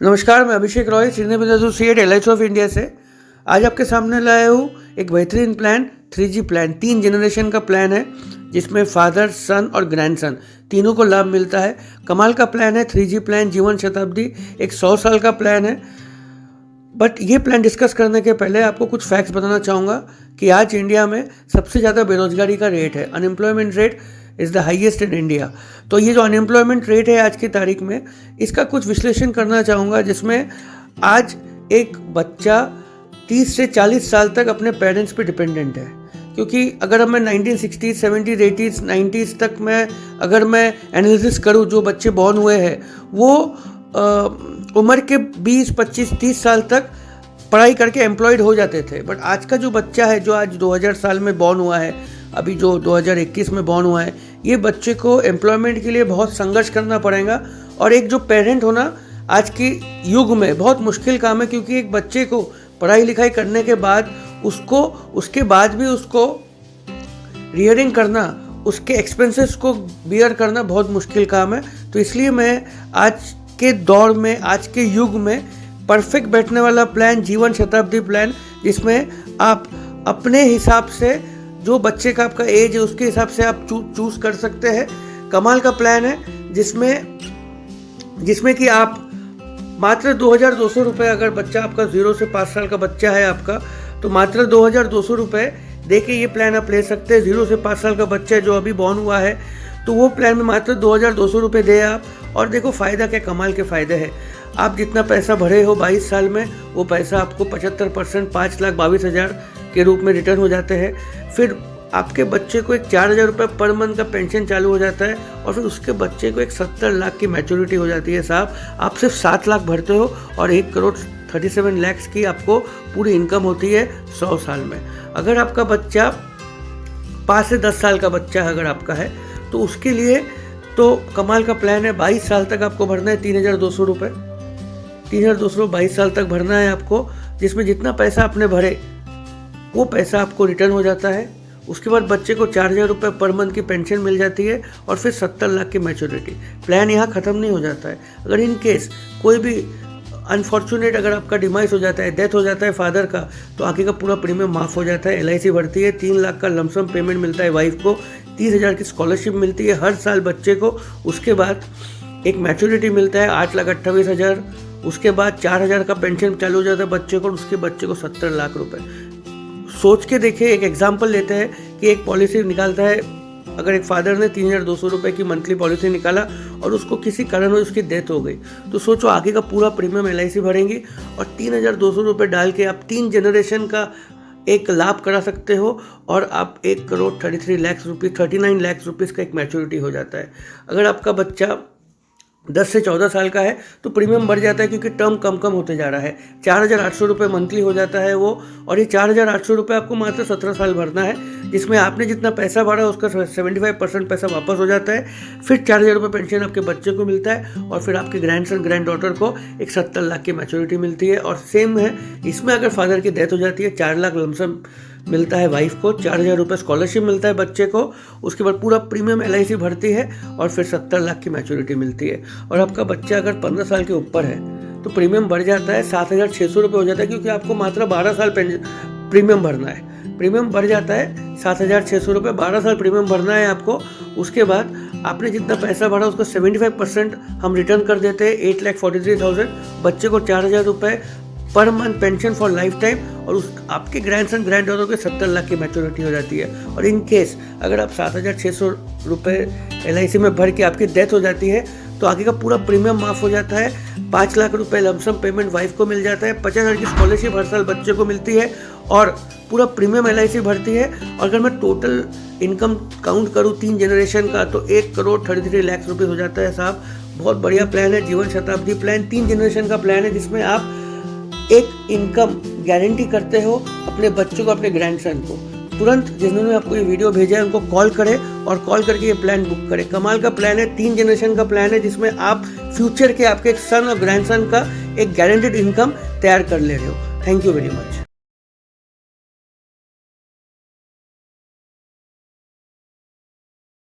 नमस्कार, मैं Abhishek Roy, senior business associate LIC of India से। आज आपके सामने लाया हूँ एक बेहतरीन प्लान, 3G प्लान। 3 जनरेशन का प्लान है जिसमें फादर, सन और ग्रैंडसन तीनों को लाभ मिलता है। कमाल का प्लान है 3G प्लान, जीवन शताब्दी, एक 100 साल का प्लान है। बट ये प्लान डिस्कस करने के पहले आपको कुछ फैक्ट्स बताना चाहूँगा कि आज इंडिया में सबसे ज़्यादा बेरोजगारी का रेट है। Unemployment rate is the highest in India. तो ये जो अनएम्प्लॉयमेंट रेट है आज की तारीख में, इसका कुछ विश्लेषण करना चाहूँगा, जिसमें आज एक बच्चा 30 से 40 साल तक अपने पेरेंट्स पे डिपेंडेंट है। क्योंकि अगर मैं 1960s, 70s, 80s, 90s तक मैं अगर मैं एनालिसिस करूँ, जो बच्चे बॉर्न हुए हैं वो उम्र के 20, 25, 30 साल तक पढ़ाई करके एम्प्लॉयड हो जाते थे। बट आज का जो बच्चा है, जो आज 2000 साल में बॉर्न हुआ है, अभी जो 2021 में बॉर्न हुआ है, ये बच्चे को एम्प्लॉयमेंट के लिए बहुत संघर्ष करना पड़ेगा। और एक जो पेरेंट होना आज के युग में बहुत मुश्किल काम है, क्योंकि एक बच्चे को पढ़ाई लिखाई करने के बाद उसके बाद भी उसको रियरिंग करना, उसके एक्सपेंसेस को बियर करना बहुत मुश्किल काम है। तो इसलिए मैं आज के दौर में, आज के युग में परफेक्ट बैठने वाला प्लान जीवन शताब्दी प्लान, जिसमें आप अपने हिसाब से, जो बच्चे का आपका एज है उसके हिसाब से आप चूज़ कर सकते हैं। कमाल का प्लान है जिसमें कि आप मात्र 2200 रुपये, अगर बच्चा आपका 0 से 5 साल का बच्चा है आपका, तो मात्र 2200 रुपये दे के ये प्लान आप ले सकते हैं। 0 से 5 साल का बच्चा है जो अभी बॉर्न हुआ है, तो वो प्लान में मात्र 2200 रुपये दे आप। और देखो फ़ायदा क्या, कमाल के फ़ायदे हैं। आप जितना पैसा भरे हो 22 साल में, वो पैसा आपको 75% 5,22,000 के रूप में रिटर्न हो जाते हैं। फिर आपके बच्चे को एक 4,000 रुपये पर मंथ का पेंशन चालू हो जाता है, और फिर उसके बच्चे को एक 70 लाख की मैच्योरिटी हो जाती है। साहब, आप सिर्फ 7 लाख भरते हो और 1,37 लाख की आपको पूरी इनकम होती है 100 साल में। अगर आपका बच्चा 5 से 10 साल का बच्चा अगर आपका है, तो उसके लिए तो कमाल का प्लान है। 22 साल तक आपको भरना है 3,200 रुपये। 3,200 22 साल तक भरना है आपको, जिसमें जितना पैसा आपने भरे वो पैसा आपको रिटर्न हो जाता है। उसके बाद बच्चे को 4,000 रुपये पर मंथ की पेंशन मिल जाती है, और फिर 70 लाख की मैच्योरिटी। प्लान यहाँ ख़त्म नहीं हो जाता है। अगर इन केस कोई भी अनफॉर्चुनेट अगर आपका डिमाइस हो जाता है, डेथ हो जाता है फादर का, तो आगे का पूरा प्रीमियम माफ़ हो जाता है। LIC भरती है, 3 लाख का लमसम पेमेंट मिलता है वाइफ को, 30,000 की स्कॉलरशिप मिलती है हर साल बच्चे को। उसके बाद एक मैच्योरिटी मिलता है 8,28,000। उसके बाद 4,000 का पेंशन चालू हो जाता है बच्चे को, और उसके बच्चे को 70 लाख रुपए। सोच के देखिए, एक एग्जाम्पल लेते हैं कि एक पॉलिसी निकालता है, अगर एक फादर ने 3,200 रुपये की मंथली पॉलिसी निकाला और उसको किसी कारण उसकी डेथ हो गई, तो सोचो आगे का पूरा प्रीमियम LIC भरेंगी, और 3,200 रुपये डाल के आप 3 जनरेशन का एक लाभ करा सकते हो, और आप 1,33,00,000 लाख रुपीज़ का एक मैच्योरिटी हो जाता है। अगर आपका बच्चा 10 से 14 साल का है तो प्रीमियम बढ़ जाता है, क्योंकि टर्म कम होते जा रहा है। 4,800 रुपये मंथली हो जाता है वो, और ये 4,800 रुपये आपको मात्र 17 साल भरना है, जिसमें आपने जितना पैसा भरा उसका 75% पैसा वापस हो जाता है। फिर 4,000 रुपये पेंशन आपके बच्चे को मिलता है, और फिर आपके ग्रैंडसन ग्रैंड डॉटर को एक 70 लाख की मैच्योरिटी मिलती है। और सेम है इसमें, अगर फादर की डेथ हो जाती है, 4 लाख लमसम मिलता है वाइफ को, 4,000 रुपये स्कॉलरशिप मिलता है बच्चे को। उसके बाद पूरा प्रीमियम LIC भरती है, और फिर 70 लाख की मैच्योरिटी मिलती है। और आपका बच्चा अगर 15 साल के ऊपर है तो प्रीमियम बढ़ जाता है, 7,600 रुपये हो जाता है, क्योंकि आपको मात्र 12 साल प्रीमियम भरना है। प्रीमियम बढ़ जाता है 7,600 रुपये, 12 साल प्रीमियम भरना है आपको। उसके बाद आपने जितना पैसा भरा उसका 75% हम रिटर्न कर देते हैं, 8,43,000। बच्चे को 4,000 रुपये per month pension for life time, और उस आपके ग्रैंडसन ग्रैंड डॉटर के 70 लाख की मैच्योरिटी हो जाती है। और इन केस अगर आप 7,600 रुपये LIC में भर के आपकी डेथ हो जाती है, तो आगे का पूरा प्रीमियम माफ़ हो जाता है। 5 लाख रुपए लमसम पेमेंट वाइफ को मिल जाता है, 50,000 की स्कॉलरशिप हर साल बच्चे को मिलती है, और पूरा प्रीमियम LIC भरती है। और अगर मैं टोटल इनकम काउंट करूँ 3 जनरेशन का, तो 1,33,00,000 रुपये हो जाता है। साहब, बहुत बढ़िया प्लान है जीवन शताब्दी प्लान। 3 जनरेशन का प्लान है, जिसमें आप एक इनकम गारंटी करते हो अपने बच्चों को, अपने ग्रैंडसन को। तुरंत जिन्होंने आपको ये वीडियो भेजा है उनको कॉल करें, और कॉल करके ये प्लान बुक करें। कमाल का प्लान है, 3 जनरेशन का प्लान है, जिसमें आप फ्यूचर के आपके एक सन और ग्रैंडसन का एक गारंटेड इनकम तैयार कर ले रहे हो। Thank you very much.